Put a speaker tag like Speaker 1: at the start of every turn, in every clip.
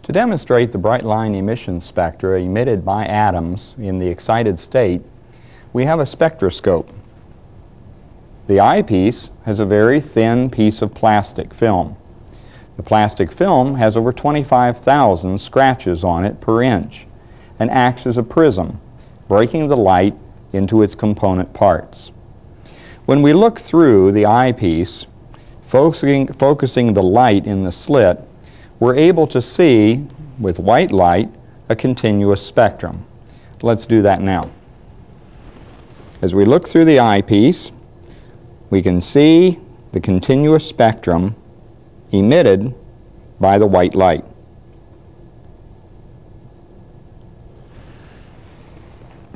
Speaker 1: To demonstrate the bright line emission spectra emitted by atoms in the excited state, we have a spectroscope. The eyepiece has a very thin piece of plastic film. The plastic film has over 25,000 scratches on it per inch and acts as a prism, breaking the light into its component parts. When we look through the eyepiece, focusing the light in the slit, we're able to see, with white light, a continuous spectrum. Let's do that now. As we look through the eyepiece, we can see the continuous spectrum emitted by the white light.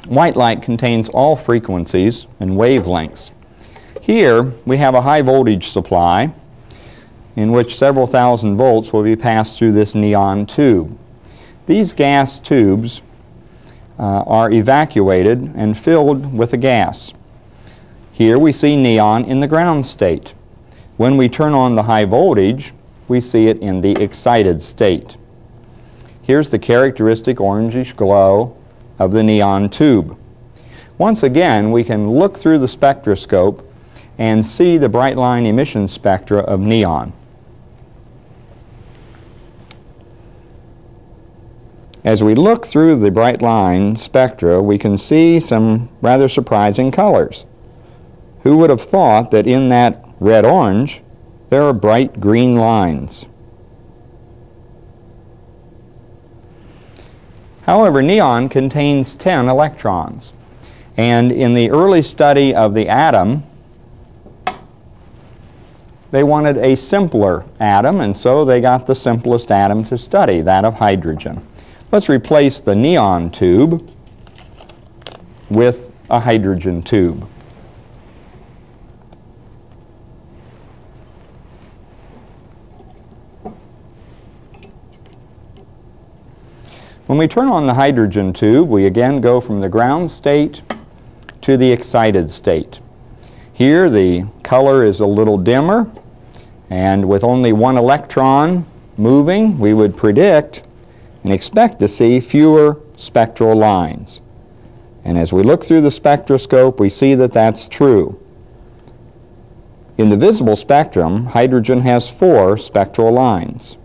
Speaker 1: White light contains all frequencies and wavelengths. Here we have a high voltage supply in which several thousand volts will be passed through this neon tube. These gas tubes are evacuated and filled with a gas. Here we see neon in the ground state. When we turn on the high voltage, we see it in the excited state. Here's the characteristic orangish glow of the neon tube. Once again, we can look through the spectroscope and see the bright line emission spectra of neon. As we look through the bright line spectra, we can see some rather surprising colors. Who would have thought that in that red-orange there are bright green lines? However, neon contains 10 electrons, and in the early study of the atom, they wanted a simpler atom, and so they got the simplest atom to study, that of hydrogen. Let's replace the neon tube with a hydrogen tube. When we turn on the hydrogen tube, we again go from the ground state to the excited state. Here the color is a little dimmer, and with only one electron moving, we would predict and expect to see fewer spectral lines. And as we look through the spectroscope, we see that that's true. In the visible spectrum, hydrogen has 4 spectral lines.